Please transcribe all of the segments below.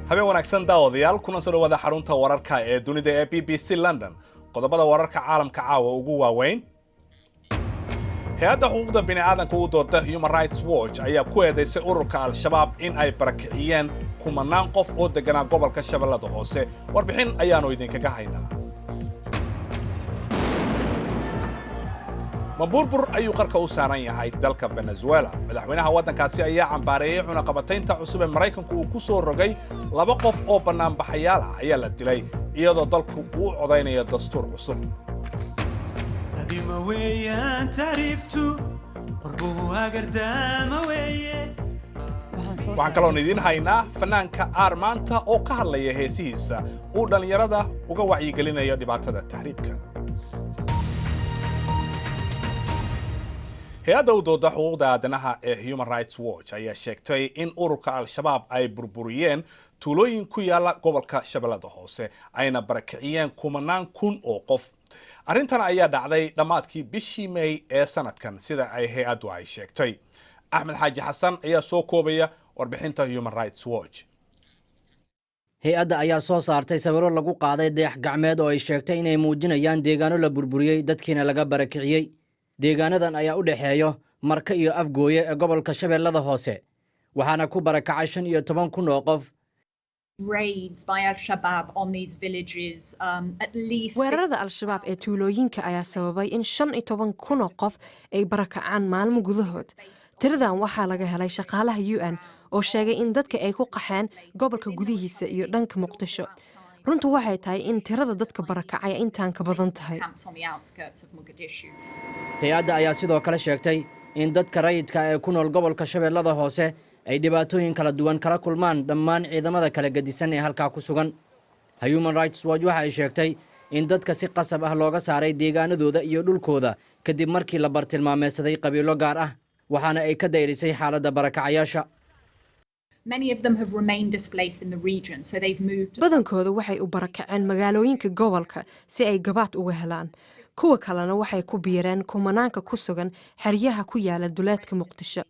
habeen wanaagsan daawadayaal kuna soo dhawaada xarunta wararka ee dunida ee BBC London qodobada wararka caalamka caawa ugu waaweyn hay'adda xuquuqda bini'aadanka u dooda Human Rights Watch ayaa ku eedeysay ururka Al-Shabaab in ay barakiciyeen kumanaan qof oo deganaa gobolka Shabeellada Hoose warbixin ayaanu idinkaga haynaa maburbur ayuu qarka u saaran yahay dalka Venezuela madaxweynaha waddankaasi ayaa cambaareeyay cunaqabataynta cusub ee Mareykanku uu ku soo rogay laba qof oo banaanbaxayaal ah ayaa la dilay iyadoo dalku uu codeynayo dastuur cusub waxaan kaloo idiin haynaa fanaanka Armaanta oo ka hadlaya heesihiisa uu dhalinyarada uga wacyigelinayo dhibaatada tahriibka hay'adda u dooda xuquuqda aadanaha ee Human Rights Watch ayaa sheegtay in ururka Al-Shabaab ay burburiyeen tuulooyin ku yaala gobolka Shabeellada Hoose ayna barakiciyeen kumanaan kun oo qof arrintan ayaa dhacday dhamaadkii bishii May ee sanadkan sida ay hay'addu ay sheegtay Axmed Xaaji Xasan ayaa soo koobaya warbixinta Human Rights Watch hay'adda ayaa soo saartay sawirro lagu qaaday dayax gacmeed oo ay sheegtay inay muujinayaan deegaano la burburiyay dadkiina laga barakiciyay deegaanadan ayaa u dhaxeeyo Marka iyo Afgooye ee gobolka Shabeellada Hoose waxaana ku barakacay 15 kun oo qof raids by Al-Shabaab on these villages at least weerarada Al-Shabaab ee tuulooyinka ayaa sababay in 15 kun oo qof ay barakacaan maalmo gudahood tiradan waxaa laga helay shaqaalaha UN oo sheegay in dadka ay ku qaxeen gobolka gudihiisa iyo dhanka Muqdisho runtu waxay tahay in tirada dadka barakacay intaan ka badan tahay hay'adda ayaa sidoo kale sheegtay in dadka rayidka ee ku nool gobolka Shabeellada Hoose ay dhibaatooyin kala duwan kala kulmaan dhammaan ciidamada kala gedisan ee halka ku sugan Human Rights Watch waxa ay sheegtay in dadka si qasab ah looga saaray deegaanadooda iyo dhulkooda kadib markii la bartilmaameedsaday qabiilo gaar ah waxaana ay ka dayrisay xaaladda barakacayaasha Many of them have remained displaced in the region, so they've moved. badankooda waxay u barakaceen magaalooyinka gobolka si ay gabaad uga helaan kuwa kalena waxay ku biireen kumanaanka ku sugan xeryaha ku yaala duleedka Muqdisho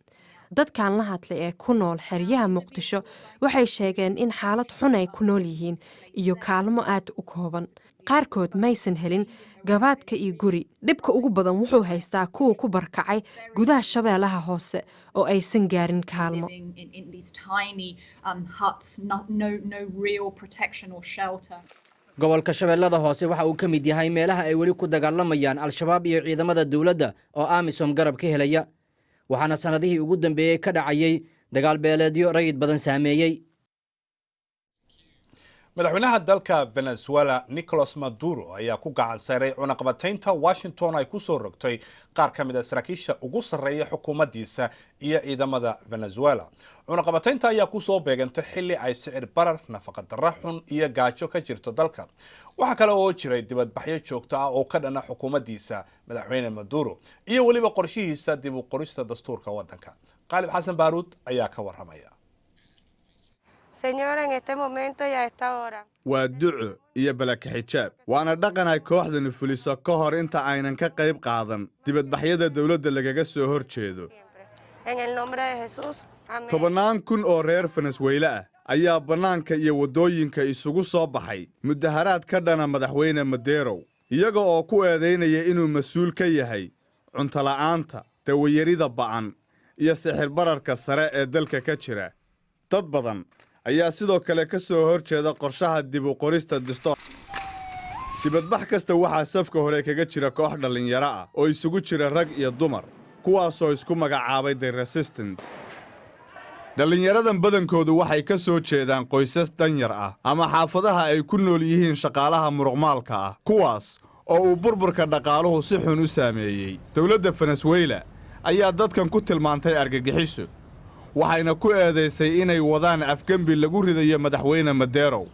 dadkan la hadlay ee ku nool xeryaha Muqdisho waxay sheegeen in xaalad xun ay ku nool yihiin iyo kaalmo aad u kooban qaarkood maysan helin gabaadka iyo guri dhibka ugu badan wuxuu haystaa kuwa ku barkacay gudaha Shabeellaha Hoose oo aysan gaarin kaalmo gobolka Shabeellada Hoose waxa uu ka mid yahay meelaha ay weli ku dagaalamayaan Al-Shabaab iyo ciidamada dawladda oo AMISOM garab ka helaya waxaana sanadihii ugu dambeeyay ka dhacayay dagaal beeleedyo rayid badan saameeyay madaxweynaha dalka Venezuela Nicolas Maduro ayaa ku gacan saaray cunaqabataynta Washington ay ku soo rogtay qaar ka mid ah saraakiisha ugu sarreeya xukuumaddiisa iyo ciidamada Venezuela cunaqabataynta ayaa ku soo beegantay xilli ay sicir barar nafaqa darro xun iyo gaajo ka jirto dalka waxa kale oo jiray dibadbaxyo joogto ah oo ka dhana xukuumaddiisa madaxweyne Maduro iyo waliba qorshihiisa dib u qorista dastuurka waddanka Qalib Xasan Baaruud ayaa ka waramaya Señora, en este momento y a esta hora. waa duco iyo balaka xijaab waana dhaqan ay kooxdani fuliso ka hor inta aynan ka qayb qaadan dibadbaxyada dawladda lagaga soo horjeedo En el nombre de Jesús. Amén. 10 kun oo reer Venezuela ah ayaa bannaanka iyo wadooyinka isugu soo baxay mudaharaad ka dhana madaxweyne Maduro iyaga oo ku eedeynaya inuu mas'uul ka yahay cunto la'aanta dawayarida ba'an iyo sixir bararka sare ee dalka ka jira dad badan ayaa sidoo kale ka soo horjeeda qorshaha dib u qorista dastuur dibadbax kasta waxaa safka hore kaga jira koox dhalinyaro ah oo isugu jira rag iyo dumar kuwaasoo isku magacaabay The Resistance dhalinyaradan badankoodu waxay ka soo jeedaan qoysas danyar ah ama xaafadaha ay ku nool yihiin shaqaalaha muruqmaalka ah kuwaas oo uu burburka dhaqaaluhu si xun u saameeyey dawladda Venezuela ayaa dadkan ku tilmaantay argagixiso waxayna ku eedeysay inay wadaan afgembi lagu ridayo madaxweyne Maduro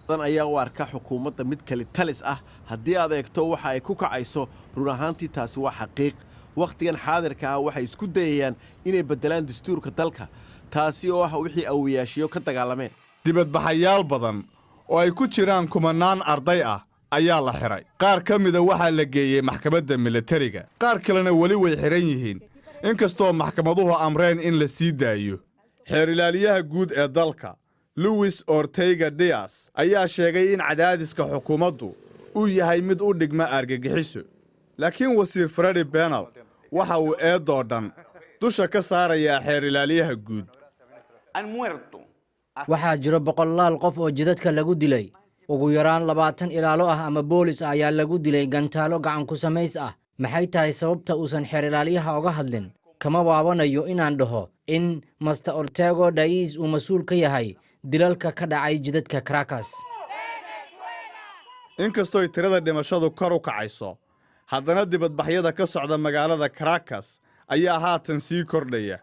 ayaa u arka xukuumadda mid kale talis ah haddii aad eegto waxa ay ku kacayso run ahaantii taasi waa xaqiiq waqtigan xaadirka ah waxay isku dayayaan inay bedelaan dastuurka dalka taasi oo ah wixii awiyaashiyo ka dagaalameen dibadbaxayaal badan oo ay ku jiraan kumanaan arday ah ayaa la xiray qaar ka mida waxaa la geeyey maxkamadda militariga qaar kalena weli way xiran yihiin inkastoo maxkamaduhu amreen in la sii daayo xeer ilaaliyaha guud ee dalka luwis ortega dias ayaa sheegay in cadaadiska xukuumaddu uu yahay mid u dhigma argagixiso laakiin wasiir Freddy Bernal waxa uu eedoo dhan dusha ka saarayaa xeer ilaaliyaha guud. waxaa jiro boqolaal qof oo jidadka lagu dilay ugu yaraan 20 ilaalo ah ama boolis ah ayaa lagu dilay gantaalo gacan ku samays ah. maxay tahay sababta uusan xeer ilaaliyaha uga hadlin? kama waabanayo inaan dhaho in Mr. Ortega Dias uu mas'uul ka yahay dilalka ka dhacay jidadka Caracas. inkastoo ay tirada dhimashadu kor u kacayso haddana dibadbaxyada ka socda magaalada Caracas ayaa haatan sii kordhaya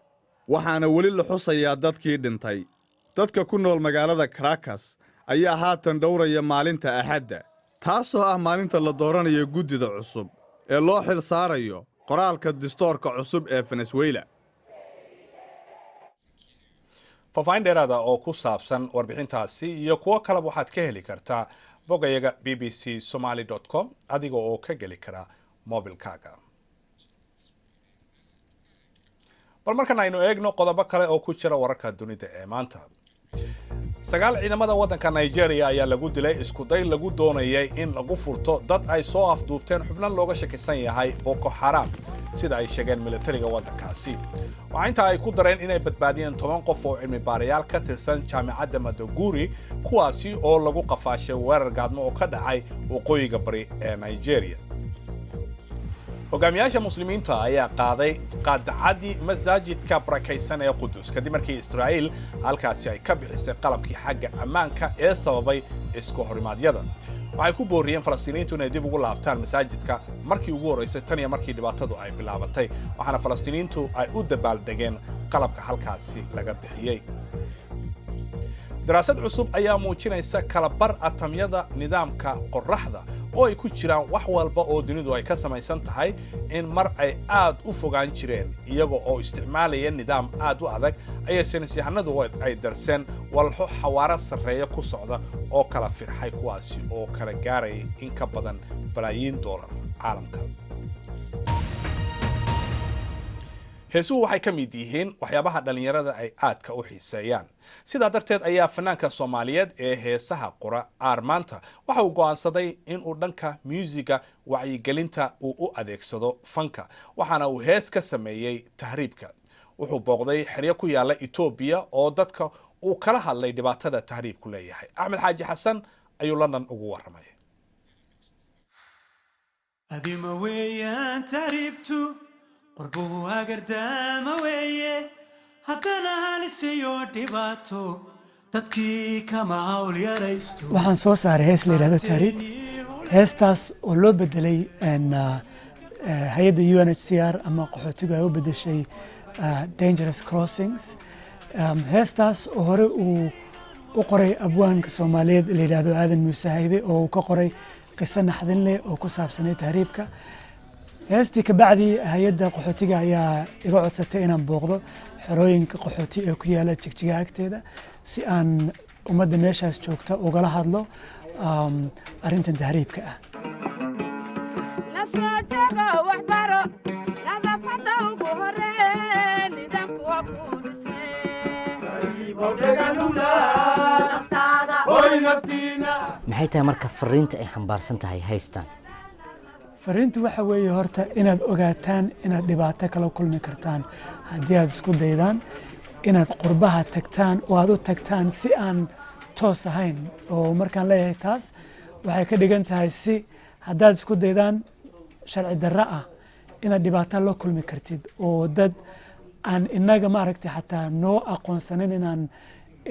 waxaana weli la xusayaa dadkii dhintay. dadka ku nool magaalada Caracas ayaa haatan dhowraya maalinta Axadda taasoo ah maalinta la dooranayo guddida cusub ee loo xil saarayo qoraalka dastuurka cusub ee Venezuela. faahfaahin dheeraada oo ku saabsan warbixintaasi iyo kuwo kaleba waxaad ka heli kartaa bogayaga bbcsomali.com adiga oo ka geli kara mobilkaaga. bal markan aynu eegno qodobo kale oo ku jira wararka dunida ee maanta. 9 ciidamada waddanka Nigeria ayaa lagu dilay isku day lagu doonayay in lagu furto dad ay soo afduubteen xubnan looga shakisan yahay Boko Haram sida ay sheegeen militariga waddankaasi. waxa inta ay ku dareen inay badbaadiyeen 10 qof oo cilmi baarayaal ka tirsan jaamacadda Maiduguri kuwaasi oo lagu qafaashay weerar gaadmo oo ka dhacay waqooyiga bari ee Nigeria. hogaamiyaasha muslimiinta ayaa qaaday qaadacadii masaajidka barakaysan ee Qudus kadib markii Israa'iil halkaasi ay ka bixisay qalabkii xagga ammaanka ee sababay isku horimaadyada. waxay ku booriyeen Falastiiniyiintu inay dib ugu laabtaan masaajidka markii ugu horeysay tan iyo markii dhibaatadu ay bilaabatay waxaana Falastiiniyiintu ay u dabaaldegeen qalabka halkaasi laga bixiyay. daraasad cusub ayaa muujinaysa kala bar atamyada nidaamka qorraxda oo ay ku jiraan wax walba oo dunidu ay ka samaysan tahay in mar ay aad u fogaan jireen iyaga oo isticmaalaya nidaam aad u adag ayay saynisyahanadu ay darseen walxo xawaare sarreeya ku socda oo kala firxay kuwaasi oo kala gaaray in ka badan balaayiin dollar caalamka. heesuhu waxay ka mid yihiin waxyaabaha dhalinyarada ay aadka u xiiseeyaan sidaa darteed ayaa fanaanka Soomaaliyeed ee heesaha qora Armaanta waxa uu go'aansaday in uu dhanka musiga wacyigelinta uu u adeegsado fanka waxaana uu hees ka sameeyay tahriibka. wuxuu booqday xeryo ku yaala Itoobiya oo dadka uu kala hadlay dhibaatada tahriibku leeyahay. Axmed Xaaji Xasan ayuu London ugu waramay. adima weeyaan tahriibtu qorbuhu agardama weeye haddana halisiyo dhibaato dadkii kama hawl yaraysto. waxaan soo saaray hees la yidhahdo tahriib heestaas oo loo bedelay hay-adda UNHCR ama qaxootigu ay u bedeshay dangerous crossings. heestaas oo hore uu u qoray abwaanka Soomaaliyeed la yidhaahdo Aadan Muuse Haybe oo uu ka qoray qiso naxdin leh oo ku saabsanay tahriibka. heestii ka bacdi hay-adda qaxootiga ayaa iga codsatay inaan booqdo xerooyinka qaxooti ee ku yaala Jigjiga agteeda si aan ummadda meeshaas joogta ugala hadlo arrintan tahriibka ah. maxay tahay marka fariinta ay xambaarsan tahay haystaan? fariintu waxa weeye horta inaad ogaataan inaad dhibaato kala kulmi kartaan haddii aad isku daydaan inaad qurbaha tagtaan oo aad u tagtaan si aan toos ahayn. oo markaan leeyahay taas waxay ka dhigan tahay si haddaad isku daydaan sharci darro ah inaad dhibaato la kulmi kartid oo dad aan inaga maaragtay xataa noo aqoonsanin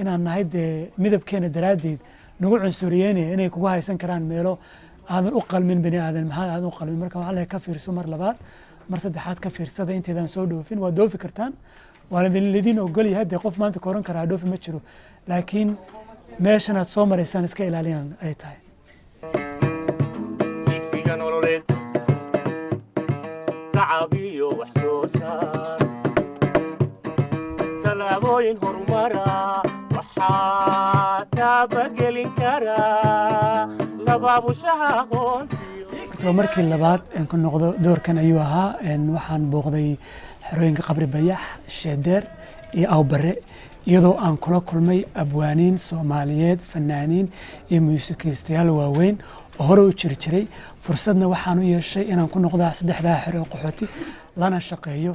inaan nahay dee midabkeena daraaddeed nagu cunsuriyeynaya inay kugu haysan karaan meelo aadan u qalmin bini aadan maxaa aadan u qalmin. marka waxaa leeyahay ka fiirso mar labaad mar saddexaad ka fiirsada inteedaan soo dhoofin waa doofi kartaan waana lidin ogol yahay dee qof maanta koran karaa dhoofi ma jiro laakiin meeshanaad soo maraysaan iska ilaaliyaan ay tahay. Jigsiga nololeed tacaabiyo wax soo saar tallaabooyin horumara waxaa taabagelin karaa labaabushaha aqoontiyo. markii labaad aan ku noqdo doorkan ayuu ahaa waxaan booqday xerooyinka Qabri Bayax, Sheeder iyo awbare iyadoo aan kula kulmay abwaaniin Soomaaliyeed fanaaniin iyo muusikiistayaal waaweyn oo hore u jiri jiray fursadna waxaan u yeeshay inaan ku noqdo saddexda xero qaxooti lana shaqeeyo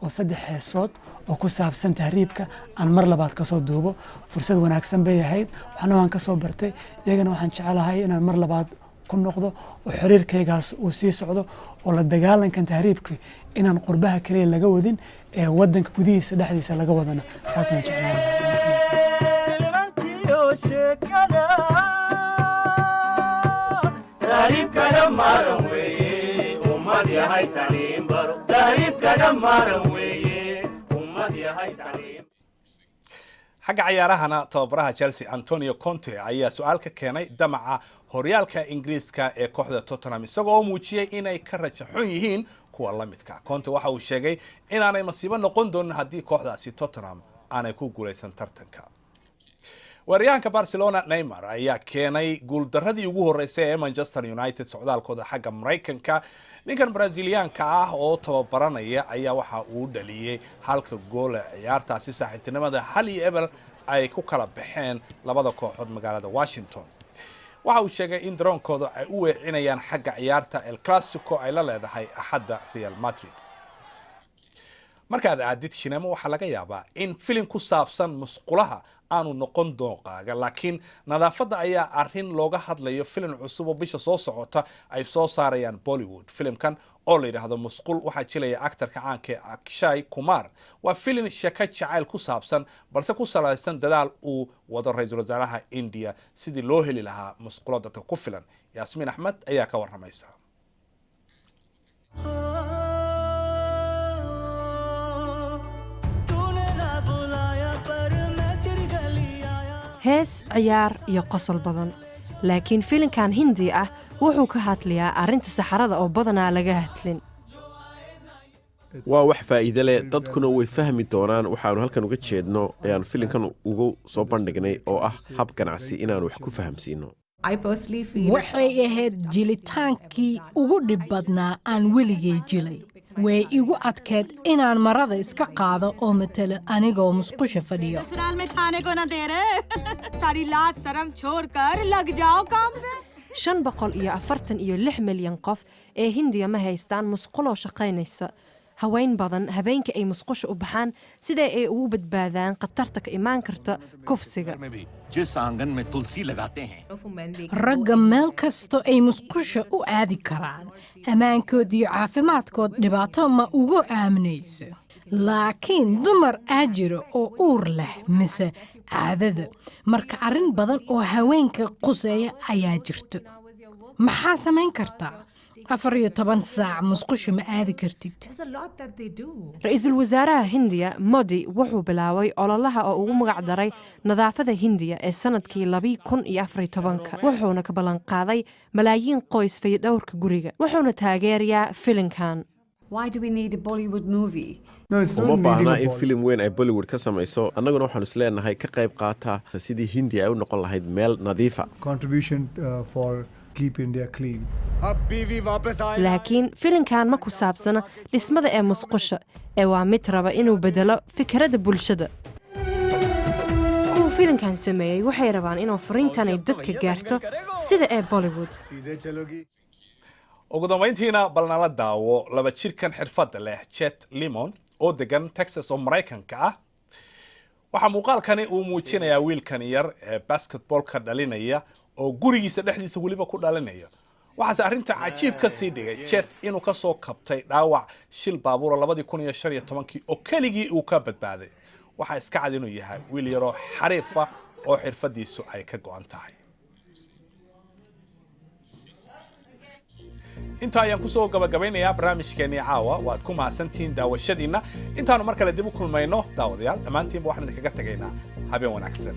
oo saddex heesood oo ku saabsan tahriibka aan mar labaad ka soo duubo fursad wanaagsan bay ahayd waxna waan ka soo bartay iyagana waxaan jecelahay inaan mar labaad ku noqdo oo xiriirkaygaas uu sii socdo oo la dagaalankan tahriibka inaan qurbaha kaliya laga wadin ee wadanka gudihiisa dhexdiisa laga wadana taasna xagga ciyaarahana tababaraha Chelsea Antonio Conte ayaa su'aal ka keenay damaca horyaalka Ingiriiska ee kooxda Tottenham isagoo muujiyay inay ka rajo xun yihiin kuwa la midka Conte waxa uu sheegay inaanay masiibo noqon doonin haddii kooxdaasi Tottenham aanay ku guuleysan tartanka. Weeraryahanka Barcelona Neymar ayaa keenay guuldaradii ugu horeysay ee Manchester United socdaalkooda xagga Mareykanka. ninkan Brazilianka ah oo tababaranaya ayaa waxa uu dhaliyay halka gool ciyaartaasi saaxiibtinimada hal iyo eber ay ku kala baxeen labada kooxood magaalada Washington. waxa uu sheegay in daroonkooda ay u weecinayaan xagga ciyaarta El Clasico ay la leedahay Axadda Real Madrid. markaad aadid Shineemo waxa laga yaabaa in filim ku saabsan musqulaha aanu noqon dooqaaga laakiin nadaafadda ayaa arrin looga hadlayo filim cusub oo bisha soo socota ay soo saarayaan Bollywood. filimkan oo la yiraahdo Musqul waxa jilaya aktarka caanka Akshay Kumar. waa filim sheeko jacayl ku saabsan balse ku saleysan dadaal uu wado ra'iisul wasaaraha India sidii loo heli lahaa musqulo dadka ku filan. Yasmin Ahmed ayaa ka warramaysa. hees ciyaar iyo qosol badan laakiin filimkan hindi ah wuxuu ka hadlayaa arrinta saxarada oo badanaa laga hadlin. waa wax faa'iido leh dadkuna way fahmi doonaan waxaanu halkan uga jeedno ayaan filimkan ugu soo bandhignay oo ah hab ganacsi inaan wax ku fahamsiino. waxay ahayd jilitaankii ugu dhib badnaa aan weligay jilay. way igu adkeed inaan marada iska qaado oo matalo anigoo musqusha fadhiyo. 546 milyan qof ee Hindiya ma haystaan musqulo shaqaynaysa. haween badan habeenkii ay musqusha u baxaan sida ay ugu badbaadaan khatarta ka imaan karta kufsiga. ragga meel kasto ay musqusha u aadi karaan ammaankood iyo caafimaadkood dhibaato ma ugu aaminayso laakiin dumar aajiro oo uur leh mise caadada marka arrin badan oo haweenka quseeya ayaa jirto. maxaa samayn kartaa 14 saac musqusha ma aadi kartid. ra'iisul wasaaraha Hindiya Modi wuxuu bilaabay ololaha oo ugu magac daray nadaafada Hindiya ee sanadkii 2014 wuxuuna ka ballan qaaday malaayiin qoys fayadhowrka guriga wuxuuna taageerayaa filimkan. uma baahna in filim weyn ay Bollywood ka samayso annaguna waxaan is leenahay ka qayb qaata sidii Hindiya ay u noqon lahayd meel nadiifa. laakiin filimkan ma ku saabsana dhismada ee musqusha ee waa mid raba inuu bedelo fikradda bulshada. kuwa filimkan sameeyey waxay rabaan inuu fariintan ay dadka gaarto sida ee Bollywood. ugu dambeyntiina bal nala daawo laba jirkan xirfadda leh Chet Lemon oo degan Texas oo Mareykanka ah. waxa muuqaalkani uu muujinayaa wiilkan yar ee basketballka dhalinaya oo gurigiisa dhexdiisa waliba ku dhalinaya. waxaase arrinta cajiib ka sii dhigay Chet inuu ka soo kabtay dhaawac shil baabuur 2015 oo keligii uu ka badbaaday. waxa iska cad inuu yahay wiil yar oo xariif ah oo xirfadiisu ay ka go'an tahay. inta ayaan ku soo gabagabeynayaa barnaamijkeennii caawa. waad ku mahadsantihiin daawashadiina. intaanu mar kale dib u kulmayno daawadayaal dhammaantiinba waxaan idinkaga tagaynaa habeen wanaagsan.